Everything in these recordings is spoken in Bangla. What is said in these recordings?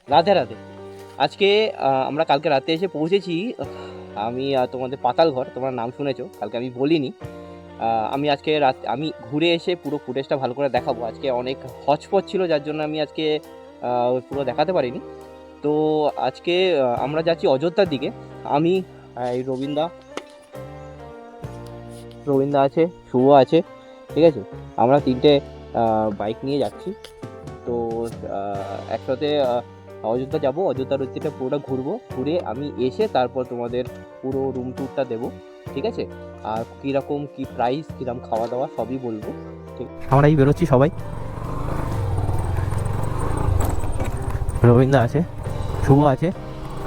রাধে রাধে। আজকে আমরা কালকে রাতে এসে পৌঁছেছি। আমি তোমাদের পাতালঘর, তোমার নাম শুনেছো, কালকে আমি বলিনি। আমি আজকে আমি ঘুরে এসে পুরো ফুটেজটা ভালো করে দেখাবো। আজকে অনেক হচপচ ছিল, যার জন্য আমি আজকে পুরো দেখাতে পারিনি। তো আজকে আমরা যাচ্ছি অযোধ্যার দিকে। আমি এই রবীন্দা আছে, শুভ আছে, ঠিক আছে। আমরা তিনটে বাইক নিয়ে যাচ্ছি। তো একসাথে অযোধ্যা যাব, অযোধ্যার ওইদিকটা পুরোটা ঘুরবো, ঘুরে আমি এসে তারপর তোমাদের পুরো রুম ট্যুরটা দেবো, ঠিক আছে। আর কীরকম কী প্রাইস, কীরকম খাওয়া দাওয়া সবই বলবো, ঠিক। আমরা এই বেরোচ্ছি সবাই, রবীন্দ্র আছে, শুভ আছে,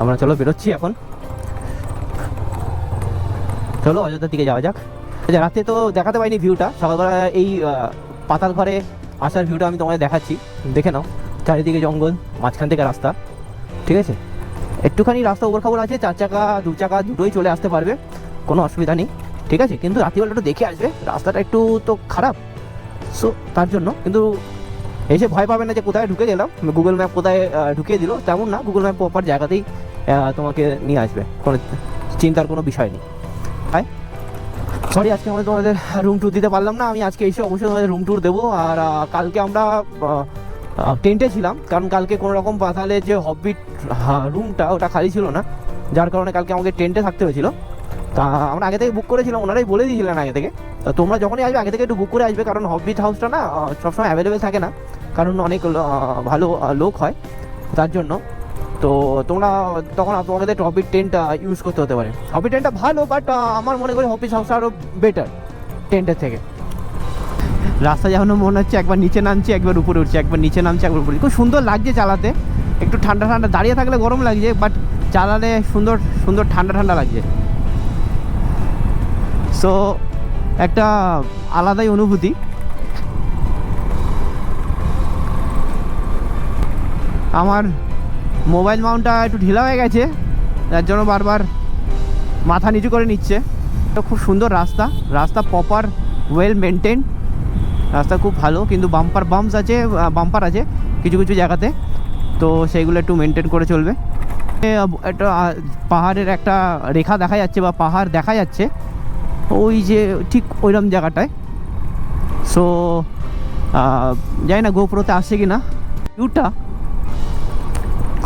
আমরা চলো বেরোচ্ছি এখন। চলো অযোধ্যার দিকে যাওয়া যাক। রাতে তো দেখাতে পারিনি ভিউটা, সকালবেলা এই পাতাল ঘরে আসার ভিউটা আমি তোমাদের দেখাচ্ছি, দেখে নাও। চারিদিকে জঙ্গল, মাঝখান থেকে রাস্তা, ঠিক আছে। একটুখানি রাস্তা ওপর খাবার আছে, 4 চাকা 2 চাকা দুটোই চলে আসতে পারবে, কোনো অসুবিধা নেই, ঠিক আছে। কিন্তু রাত্রিবেলা একটু দেখে আসবে, রাস্তাটা একটু তো খারাপ, সো তার জন্য কিন্তু এসে ভয় পাবে না যে কোথায় ঢুকে গেলাম, গুগল ম্যাপ কোথায় ঢুকিয়ে দিল, তেমন না। গুগল ম্যাপ প্রপার জায়গাতেই তোমাকে নিয়ে আসবে, কোনো চিন্তার কোনো বিষয় নেই। তাই সরি, আজকে আমরা তোমাদের রুম ট্যুর দিতে পারলাম না। আমি আজকে এসে অবশ্যই তোমাদের রুম ট্যুর দেবো। আর কালকে আমরা টেন্টে ছিলাম, কারণ কালকে কোনো রকম পাতালে যে হববিট রুমটা ওটা খালি ছিল না, যার কারণে কালকে আমাকে টেন্টে থাকতে হয়েছিল। তা আমরা আগে থেকে বুক করেছিলাম, ওনারাই বলে দিয়েছিলেন আগে থেকে। তো তোমরা যখনই আসবে আগে থেকে একটু বুক করে আসবে, কারণ হববিট হাউসটা না সবসময় অ্যাভেলেবেল থাকে না, কারণ অনেক ভালো লোক হয়, তার জন্য। তো তোমরা তখন তোমাদের হববিট টেন্ট ইউজ করতে হতে পারে। হববিট টেন্টটা ভালো, বাট আমার মনে করি হববিট হাউসটা আরও বেটার টেন্টের থেকে। রাস্তা যেমন মনে হচ্ছে একবার নিচে নামছে একবার উপরে উঠছে, একবার নিচে নামছে একবার উপরে। খুব সুন্দর লাগছে চালাতে, একটু ঠান্ডা ঠান্ডা, দাঁড়িয়ে থাকলে গরম লাগছে, বাট চালালে সুন্দর সুন্দর ঠান্ডা ঠান্ডা লাগছে। সো একটা আলাদাই অনুভূতি। আমার মোবাইল মাউন্টটা একটু ঢিলা হয়ে গেছে, যার জন্য বারবার মাথা নিচু করে নিচ্ছে। তো খুব সুন্দর রাস্তা, রাস্তা প্রপার ওয়েল মেনটেন, রাস্তা খুব ভালো, কিন্তু বাম্পার আছে কিছু কিছু জায়গাতে, তো সেইগুলো একটু মেনটেন করে চলবে। একটা পাহাড়ের একটা রেখা দেখা যাচ্ছে, বা পাহাড় দেখা যাচ্ছে ওই যে ঠিক ওইরকম জায়গাটায়। সো জানি না গোপ্রোতে আসছে কি না। ভিউটা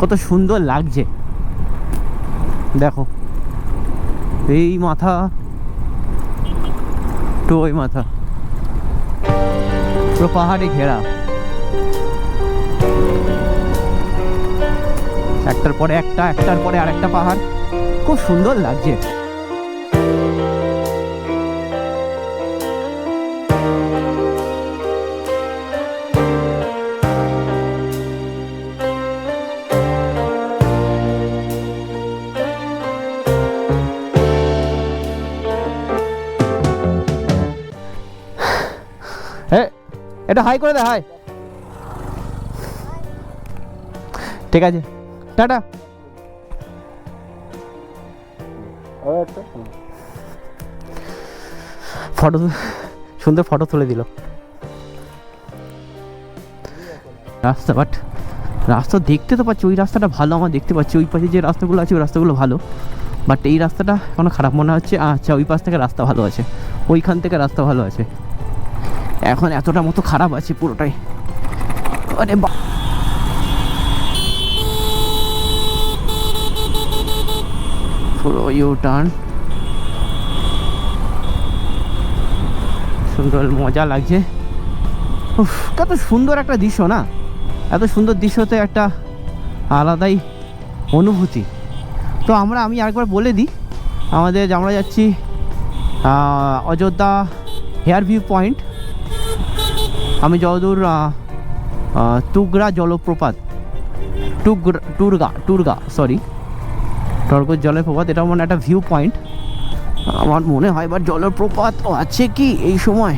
কত সুন্দর লাগছে দেখো, এই মাথা তো ওই মাথা পুরো পাহাড়ে ঘেরা, একটার পরে একটা, একটার পরে আর একটা পাহাড়, খুব সুন্দর লাগছে। এটা হাই করে দে, হাই, ঠিক আছে, টাটা। ফটো, সুন্দর ফটো তুলে দিল রাস্তা, বাট রাস্তা দেখতে তো পাচ্ছি ওই রাস্তাটা ভালো, আমার দেখতে পাচ্ছি ওই পাশে যে রাস্তাগুলো আছে ওই রাস্তাগুলো ভালো, বাট এই রাস্তাটা কোনো খারাপ মনে হচ্ছে। আচ্ছা, ওই পাশ থেকে রাস্তা ভালো আছে, ওইখান থেকে রাস্তা ভালো আছে, এখন এতটা মতো খারাপ আছে পুরোটাই। আরে পুরো ইউ টার্ন, সুন্দর মজা লাগছে। উফ, কত সুন্দর একটা দৃশ্য না, এত সুন্দর দৃশ্যতে একটা আলাদাই অনুভূতি। তো আমি আরেকবার বলে দিই, আমরা যাচ্ছি অযোধ্যা হেয়ার ভিউ পয়েন্ট। আমি যতদূর তুগরা জলপ্রপাত, টর্গর জলপ্রপাত, এটা মানে একটা ভিউ পয়েন্ট আমার মনে হয়, বা জলপ্রপাত আছে কি এই সময়।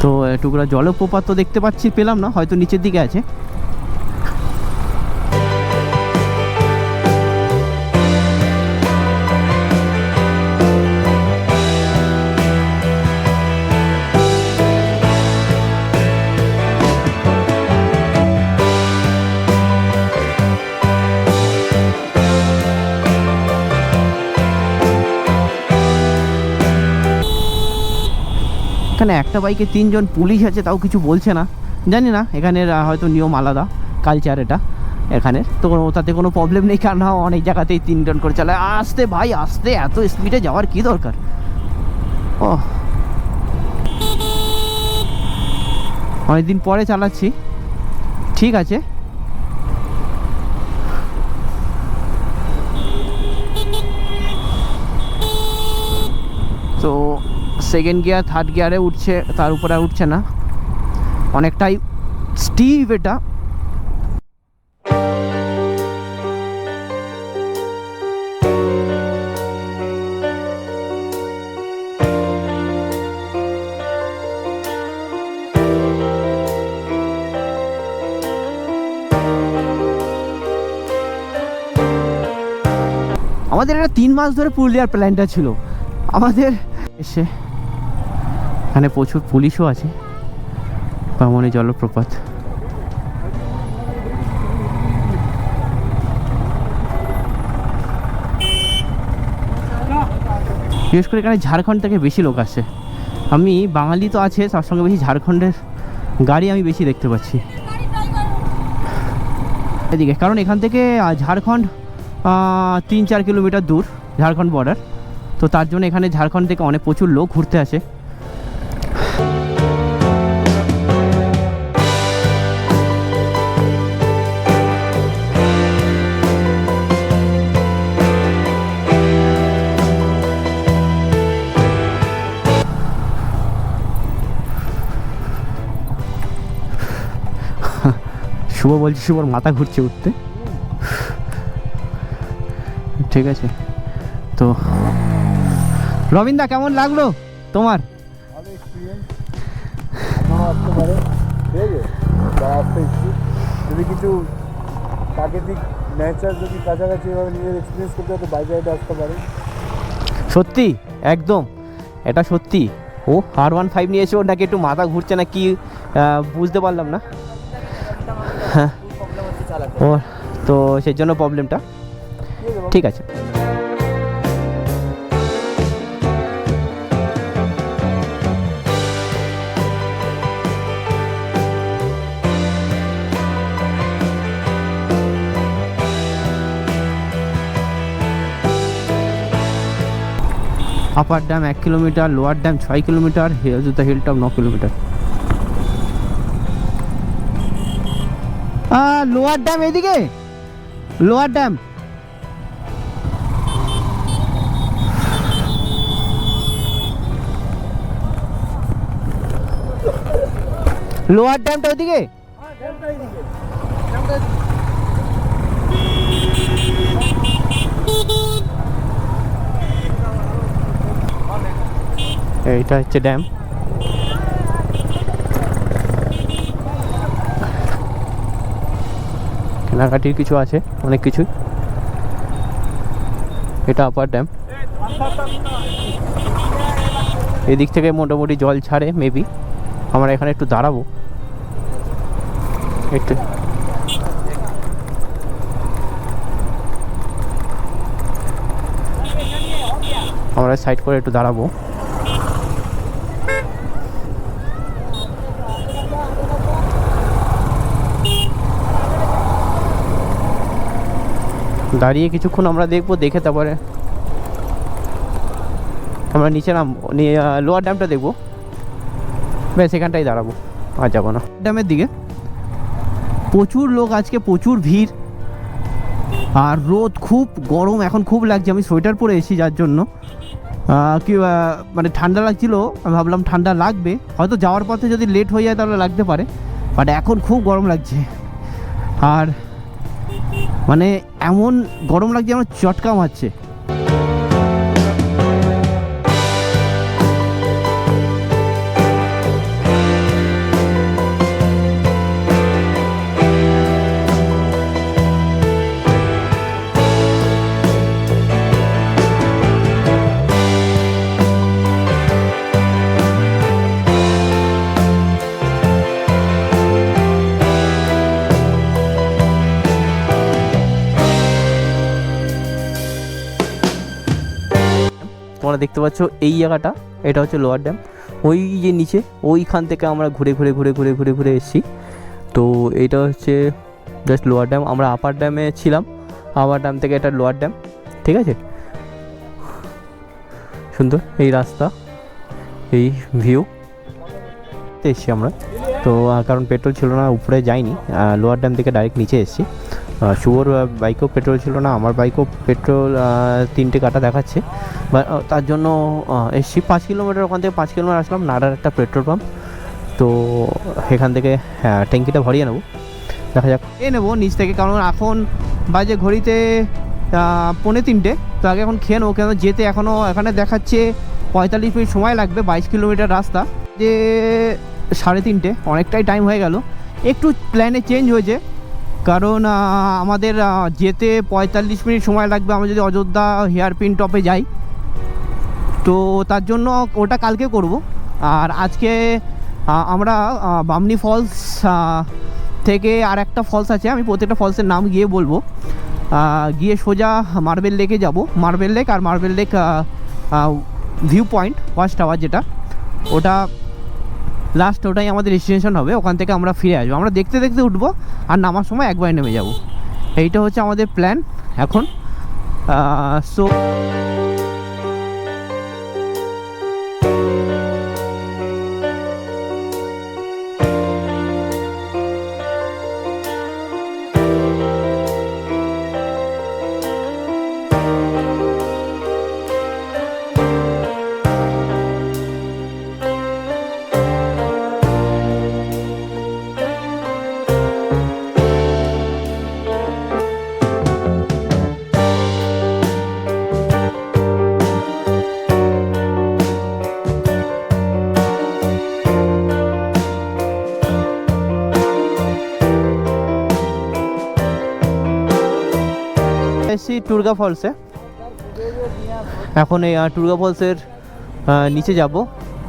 তো টুকরা জলপ্রপাত তো দেখতে পেলাম না, হয়তো নিচের দিকে আছে। এখানে একটা বাইকে 3 জন পুলিশ আছে, তাও কিছু বলছে না। জানি না, এখানের হয়তো নিয়ম আলাদা, কালচার এটা এখানের, তো তাতে কোনো প্রবলেম নেই। কারণ অনেক জায়গাতেই 3 জন করে চালায়। আসতে ভাই আসতে, এত স্পিডে যাওয়ার কি দরকার? ও অনেকদিন পরে চালাচ্ছি, ঠিক আছে। তো সেকেন্ড গিয়ার থার্ড গিয়ারে উঠছে, তার উপরে আর উঠছে না, অনেকটাই স্টিভ এটা। আমাদের এটা 3 মাস ধরে পুরুলিয়ার প্ল্যানটা ছিল আমাদের। এসে এখানে প্রচুর পুলিশও আছে। বামনি জলপ্রপাত, বিশেষ করে এখানে ঝাড়খণ্ড থেকে বেশি লোক আসে। আমি বাঙালি তো আছে, তার সঙ্গে বেশি ঝাড়খণ্ডের গাড়ি আমি বেশি দেখতে পাচ্ছি এদিকে। কারণ এখান থেকে ঝাড়খণ্ড 3-4 কিলোমিটার দূর, ঝাড়খণ্ড বর্ডার। তো তার জন্য এখানে ঝাড়খণ্ড থেকে অনেক প্রচুর লোক ঘুরতে আসে। শুভ বলছি, শুভর মাথা ঘুরছে উঠতে। ঠিক আছে, তো রবিন্দা কেমন লাগলো তোমার? ভালো এক্সপিরিয়েন্স, আপনারাও আসতে পারে। ঠিক আছে, তারা আসতে ইচ্ছুক, যদি কিছু প্রাকৃতিক নেচার যদি কাছাকাছি এভাবে নিজের এক্সপিরিয়েন্স করতে হয় তো বাইক রাইডে আসতে পারে। সত্যি একদম, এটা সত্যি। ও R15 নিয়েছে, ওর নাকি একটু মাথা ঘুরছে না কি, বুঝতে পারলাম না। হ্যাঁ, ও তো সেই জন্য প্রবলেমটা। ঠিক আছে, upper dam 1 kilometre, lower dam 6 kilometre, Hejuta hill top 9 kilometre. Lower dam এদিকে, লোয়ার ড্যাম লোয়ার ড্যামটা ওইদিকে। এইটা হচ্ছে ড্যাম। কেনাকাটির কিছু আছে, অনেক কিছুই। এটা আপার ড্যাম, এদিক থেকে মোটামুটি জল ছাড়ে মেবি। আমরা এখানে একটু দাঁড়াবো, একটু আমরা সাইড করে একটু দাঁড়াবো। দাঁড়িয়ে কিছুক্ষণ আমরা দেখবো, দেখে তারপরে আমরা নিচে নাম লোয়ার ড্যামটা দেখবো। ব্যাস এখানটাই দাঁড়াবো, আর যাবো না ড্যামের দিকে। প্রচুর লোক আজকে, প্রচুর ভিড়, আর রোদ, খুব গরম এখন, খুব লাগছে। আমি সোয়েটার পরে এসেছি, যার জন্য কি মানে ঠান্ডা লাগছিল। আমি ভাবলাম ঠান্ডা লাগবে, হয়তো যাওয়ার পথে যদি লেট হয়ে যায় তাহলে লাগতে পারে, বাট এখন খুব গরম লাগছে। আর মানে এমন গরম লাগছে আমার চটকা মারছে। তোমরা দেখতে পাচ্ছ এই জায়গাটা, এটা হচ্ছে লোয়ার ড্যাম। ওই যে নিচে ওইখান থেকে আমরা ঘুরে ঘুরে ঘুরে ঘুরে ঘুরে ঘুরে এসেছি। তো এইটা হচ্ছে জাস্ট লোয়ার ড্যাম, আমরা আপার ড্যামে ছিলাম, আপার ড্যাম থেকে এটা লোয়ার ড্যাম, ঠিক আছে। সুন্দর এই রাস্তা, এই ভিউ এসছি আমরা। তো কারণ পেট্রোল ছিল না, উপরে যাইনি, লোয়ার ড্যাম থেকে ডাইরেক্ট নিচে এসেছি। শুভর বাইকেও পেট্রোল ছিল না, আমার বাইকেও পেট্রোল 3টে কাটা দেখাচ্ছে, বা তার জন্য এসছি 5 কিলোমিটার, ওখান থেকে 5 কিলোমিটার আসলাম নাড়ার একটা পেট্রোল পাম্প। তো এখান থেকে ট্যাঙ্কিটা ভরিয়ে নেবো, দেখা যাক নেবো নিচ থেকে, কারণ এখন বাজে ঘড়িতে 2:45। তো আগে এখন খেয়ে নেবো, কেন যেতে এখনও এখানে দেখাচ্ছে 45 মিনিট সময় লাগবে, 22 কিলোমিটার রাস্তা, যে 3:30, অনেকটাই টাইম হয়ে গেল। একটু প্ল্যানে চেঞ্জ হয়েছে, কারণ আমাদের যেতে 45 মিনিট সময় লাগবে আমরা যদি অযোধ্যা হেয়ারপিন টপে যাই। তো তার জন্য ওটা কালকে করব। আর আজকে আমরা বামনি ফলস থেকে আর একটা ফলস আছে, আমি প্রত্যেকটা ফলসের নাম গিয়ে বলবো, গিয়ে সোজা মার্বেল লেকে যাব। মার্বেল লেক আর marble lake view point watch tower যেটা, ওটা লাস্ট, ওটাই আমাদের ডেস্টিনেশন হবে। ওখান থেকে আমরা ফিরে আসবো, আমরা দেখতে দেখতে উঠবো আর নামার সময় একবারে নেমে যাব। এইটা হচ্ছে আমাদের প্ল্যান এখন। সো এসছি টুরগা ফলসে। এখন এই টুরগা ফলসের নিচে যাব,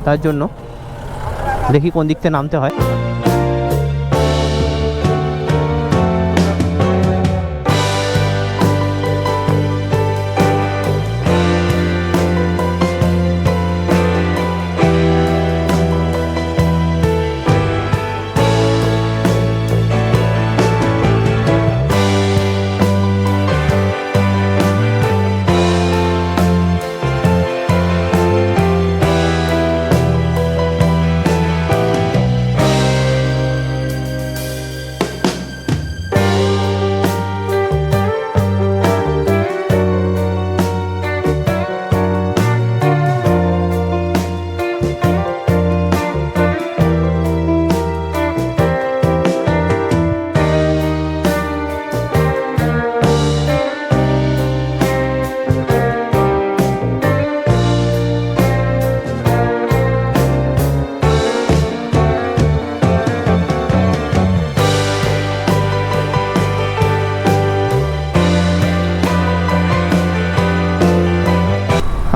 তার জন্য দেখি কোন দিক থেকে নামতে হয়।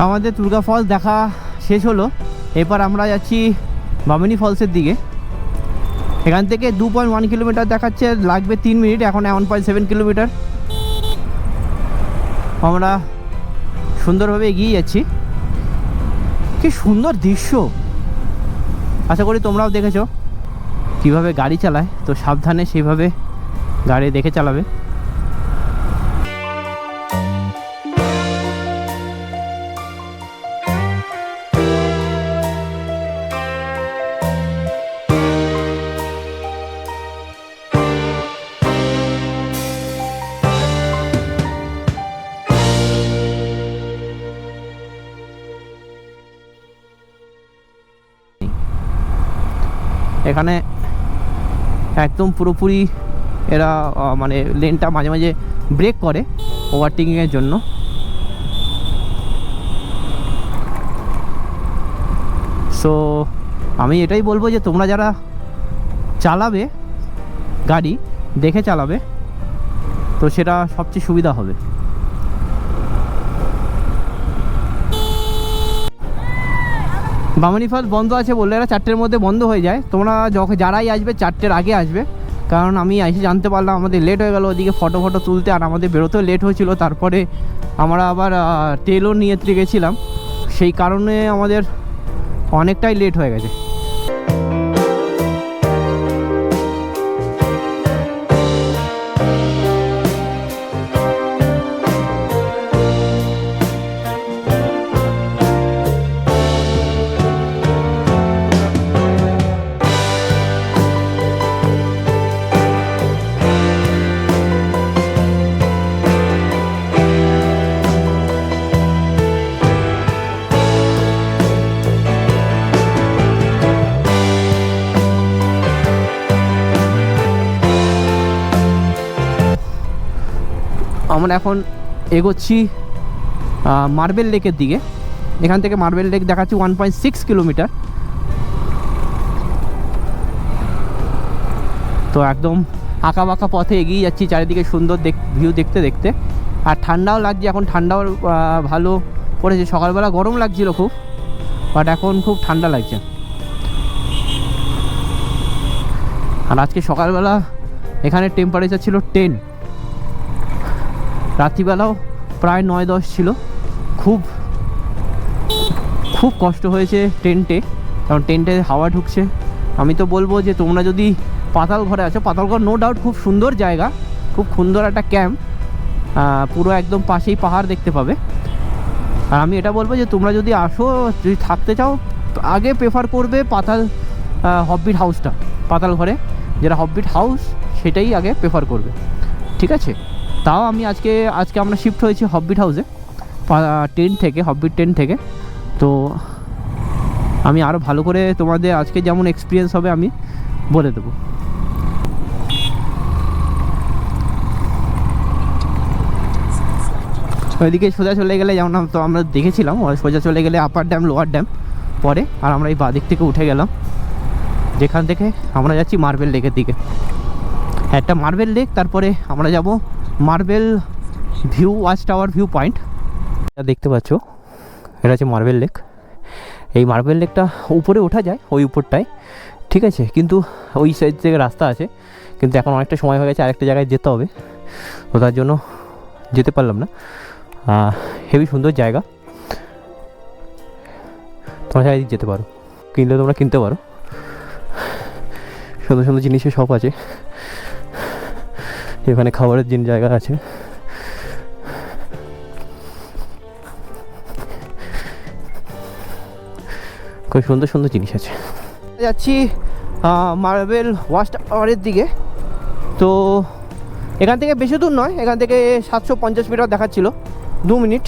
আমাদের টুরগা ফলস দেখা শেষ হলো, এরপর আমরা যাচ্ছি বামনি ফলসের দিকে। এখান থেকে 2.1 কিলোমিটার দেখাচ্ছে, লাগবে 3 মিনিট, এখন 1.7 কিলোমিটার। আমরা সুন্দরভাবে এগিয়ে যাচ্ছি, কি সুন্দর দৃশ্য। আশা করি তোমরাও দেখেছো কিভাবে গাড়ি চালায়, তো সাবধানে সেইভাবে গাড়ি দেখে চালাবে। এখানে একদম পুরোপুরি এরা মানে লেনটা মাঝে মাঝে ব্রেক করে ওভারটেকিংয়ের জন্য। সো আমি এটাই বলবো যে তোমরা যারা চালাবে গাড়ি দেখে চালাবে, তো সেটা সবচেয়ে সুবিধা হবে। বামনি ফলস বন্ধ আছে বললে, এরা 4টের মধ্যে বন্ধ হয়ে যায়। তোমরা যখন যারাই আসবে 4টের আগে আসবে, কারণ আমি এসে জানতে পারলাম আমাদের লেট হয়ে গেল ওদিকে ফটো তুলতে, আর আমাদের বেরোতেও লেট হয়েছিল। তারপরে আমরা আবার তেলও নিয়ে গেছিলাম, সেই কারণে আমাদের অনেকটাই লেট হয়ে গেছে। আমরা এখন এগোচ্ছি মার্বেল লেকের দিকে। এখান থেকে মার্বেল লেক দেখাচ্ছি 1.6 কিলোমিটার। তো একদম আঁকা বাঁকা পথে এগিয়ে যাচ্ছি, চারিদিকে সুন্দর ভিউ দেখতে দেখতে। আর ঠান্ডাও লাগছে, এখন ঠান্ডাও ভালো পড়েছে। সকালবেলা গরম লাগছিল খুব, বাট এখন খুব ঠান্ডা লাগছে। আর আজকে সকালবেলা এখানে টেম্পারেচার ছিল 10, রাত্রিবেলাও প্রায় 9-10 ছিল। খুব খুব কষ্ট হয়েছে টেন্টে, কারণ টেন্টে হাওয়া ঢুকছে। আমি তো বলবো যে তোমরা যদি পাতালঘরে আছো, পাতালঘর নো ডাউট খুব সুন্দর জায়গা, খুব সুন্দর একটা ক্যাম্প, পুরো একদম পাশেই পাহাড় দেখতে পাবে। আর আমি এটা বলবো যে তোমরা যদি আসো, যদি থাকতে চাও, আগে প্রেফার করবে হববিট হাউসটা। পাতালঘরে যেটা হববিট হাউস, সেটাই আগে প্রেফার করবে, ঠিক আছে? তাও আমি আজকে আমরা শিফট হয়েছি হববিট হাউসে, হববিট টেন্ট থেকে। তো আমি আরও ভালো করে তোমাদের আজকে যেমন এক্সপিরিয়েন্স হবে আমি বলে দেবো। ওইদিকে সোজা চলে গেলে, যেমন তো আমরা দেখেছিলাম, সোজা চলে গেলে আপার ড্যাম, লোয়ার ড্যাম পরে। আর আমরা এই বাদিক থেকে উঠে গেলাম, যেখান থেকে আমরা যাচ্ছি মার্বেল লেকের দিকে। একটা মার্বেল লেক, তারপরে আমরা যাব marble watch tower view point. দেখতে পাচ্ছ, এটা হচ্ছে মার্বেল লেক। এই মার্বেল লেকটা উপরে ওঠা যায়, ওই উপরটায়, ঠিক আছে? কিন্তু ওই সাইড থেকে রাস্তা আছে, কিন্তু এখন অনেকটা সময় হয়ে গেছে, আরেকটা জায়গায় যেতে হবে, তো তার জন্য যেতে পারলাম না। হেবি সুন্দর জায়গা, তোমরা চারিদিক যেতে পারো, কিনলে তোমরা কিনতে পারো। সুন্দর সুন্দর জিনিসের শপ আছে, এখানে খাবারের জায়গা আছে। খুব সুন্দর সুন্দর জিনিস আছে। যাচ্ছি মার্বেল ওয়াচ টাওয়ারের দিকে। তো এখান থেকে বেশি দূর নয়, এখান থেকে 750 মিটার দেখাচ্ছিল, 2 মিনিট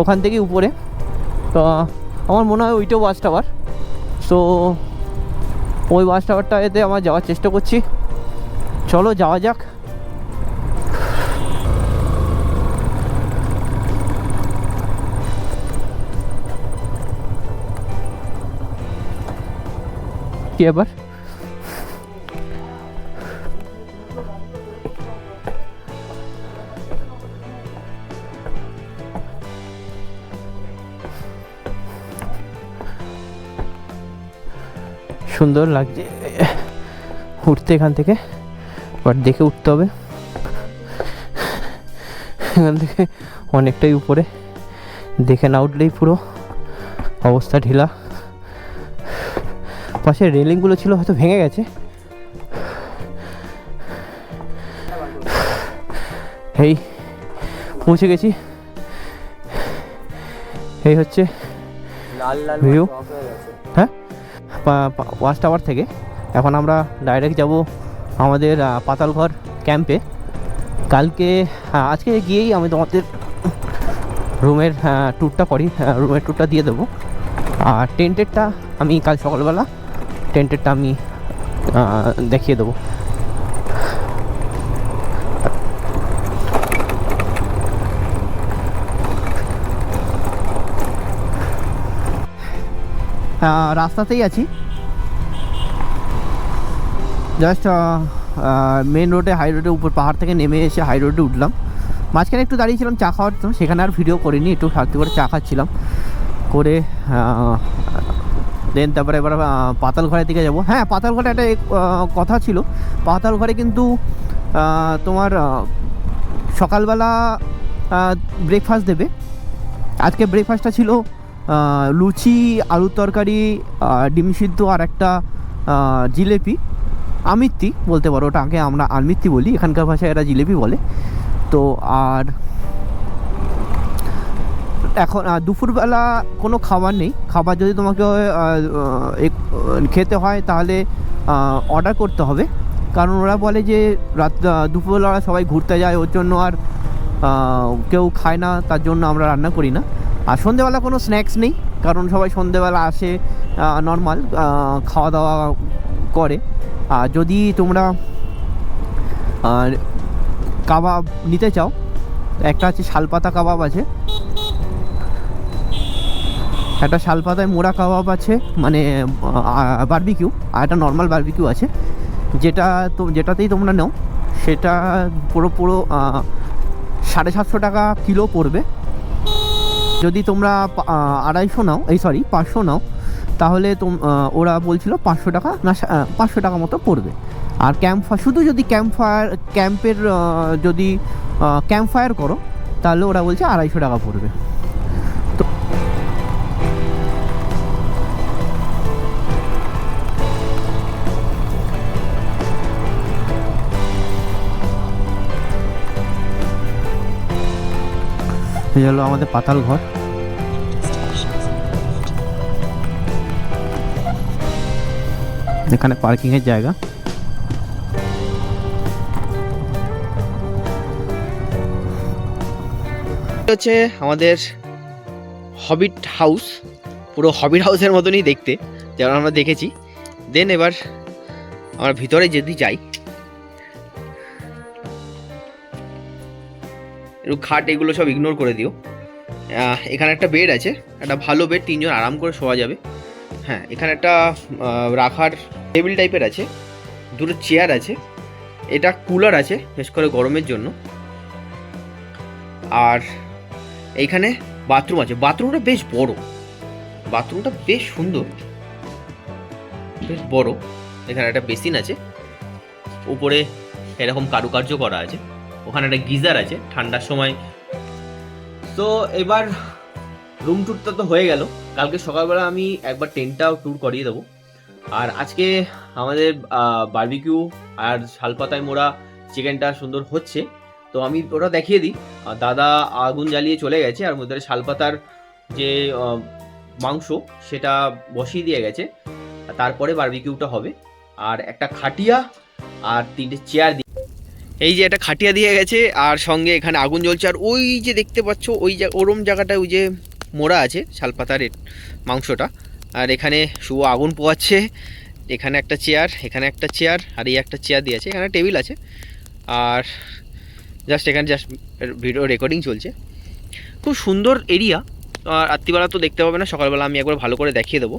ওখান থেকেই উপরে। তো আমার মনে হয় ওইটা ওয়াচ টাওয়ার। সো ওই ওয়াচ টাওয়ারটাতে আমার যাওয়ার চেষ্টা করছি। চলো যাওয়া যাক। কি এবার সুন্দর লাগছে উঠতে এখান থেকে, বাট দেখে উঠতে হবে। এখান থেকে অনেকটাই উপরে, দেখে না উঠলেই পুরো অবস্থা ঢিলা। পাশে রেলিংগুলো ছিল হয়তো ভেঙে গেছে। এই পৌঁছে গেছি, এই হচ্ছে ভিউ। হ্যাঁ, ওয়াচ টাওয়ার থেকে এখন আমরা ডাইরেক্ট যাব আমাদের পাতালঘর ক্যাম্পে। কালকে আজকে গিয়েই আমি তোমাদের রুমের ট্যুরটা দিয়ে দেবো। আর টেন্টেরটা আমি কাল সকালবেলা আমি দেখিয়ে দেবো। রাস্তাতেই আছি, জাস্ট মেন রোডে, হাই রোডে উপর পাহাড় থেকে নেমে এসে হাই রোডে উঠলাম। মাঝখানে একটু দাঁড়িয়েছিলাম চা খাওয়ার, তো সেখানে আর ভিডিও করিনি, একটু সাথে করে চা খাচ্ছিলাম করে। দেন তারপরে এবার পাতালঘরের দিকে যাব। হ্যাঁ, পাতালঘরে একটা কথা ছিল, পাতালঘরে কিন্তু তোমার সকালবেলা ব্রেকফাস্ট দেবে। আজকে ব্রেকফাস্টটা ছিল লুচি, আলুর তরকারি, ডিম সিদ্ধ আর একটা জিলেপি, আমিত্তি বলতে পারো, ওটাকে আমরা আমিত্তি বলি, এখানকার ভাষায় এরা জিলেপি বলে। তো আর এখন দুপুরবেলা কোনো খাবার নেই। খাবার যদি তোমাকে খেতে হয় তাহলে অর্ডার করতে হবে, কারণ ওরা বলে যে দুপুরবেলা ওরা সবাই ঘুরতে যায়, ওর জন্য আর কেউ খায় না, তার জন্য আমরা রান্না করি না। আর সন্ধেবেলা কোনো স্ন্যাক্স নেই, কারণ সবাই সন্ধেবেলা আসে নর্মাল খাওয়া দাওয়া করে। আর যদি তোমরা কাবাব নিতে চাও, একটা আছে শালপাতা কাবাব আছে, একটা শালপাতায় মোড়া কাবাব আছে, মানে বারবিকিউ, আর একটা নর্মাল বারবিকিউ আছে। যেটাতেই তোমরা নাও সেটা পুরো 750 টাকা কিলো পড়বে। যদি তোমরা 250 নাও, 500 নাও, তাহলে ওরা বলছিল 500 টাকা না 500 টাকা মতো পড়বে। আর শুধু যদি ক্যাম্পের যদি ক্যাম্প ফায়ার করো তাহলে ওরা বলছে 250 টাকা পড়বে। তো এই হলো আমাদের পাতাল ঘর। এখানে পার্কিংয়ের জায়গা। হচ্ছে আমাদের হবিট হাউস, পুরো হবিট হাউসের মতনই দেখতে, যেমন আমরা দেখেছি। দেন এবার আমরা ভিতরে যদি যাই, একটু খাট এগুলো সব ইগনোর করে দিও। এখানে একটা বেড আছে, একটা ভালো বেড, 3 জন আরাম করে শোয়া যাবে। হ্যাঁ, এখানে একটা রাখার টেবিল টাইপের আছে, 2টো চেয়ার আছে, এটা কুলার আছে বেশ করে গরমের জন্য। আর এইখানে বাথরুম আছে, বাথরুমটা বেশ বড়, বাথরুমটা বেশ সুন্দর, বেশ বড়। এখানে একটা বেসিন আছে, উপরে এরকম কারুকার্য করা আছে, ওখানে একটা গিজার আছে ঠান্ডার সময়। তো এবার রুম ট্যুরটা তো হয়ে গেল, কালকে সকালবেলা আমি একবার টেন্টটাও ট্যুর করিয়ে দেবো। আর আজকে আমাদের বারবিকিউ আর শালপাতায় মোড়া চিকেনটা সুন্দর হচ্ছে, তো আমি ওটা দেখিয়ে দিই। দাদা আগুন জ্বালিয়ে চলে গেছে, আর মধ্যে শালপাতার যে মাংস সেটা বসিয়ে দিয়ে গেছে, তারপরে বারবিকিউটা হবে। আর একটা খাটিয়া আর 3টে চেয়ার, এই যে একটা খাটিয়া দিয়ে গেছে, আর সঙ্গে এখানে আগুন জ্বলছে। আর ওই যে দেখতে পাচ্ছ ওরম জায়গাটায় ওই যে মোড়া আছে শালপাতার মাংসটা, আর এখানে শুভ আগুন পোয়াচ্ছে। এখানে একটা চেয়ার, এখানে একটা চেয়ার, আর এই একটা চেয়ার দিয়েছে, এখানে টেবিল আছে। আর এখানে ভিডিও রেকর্ডিং চলছে। খুব সুন্দর এরিয়া। আর রাত্রিবেলা তো দেখতে পাবে না, সকালবেলা আমি একবার ভালো করে দেখিয়ে দেবো।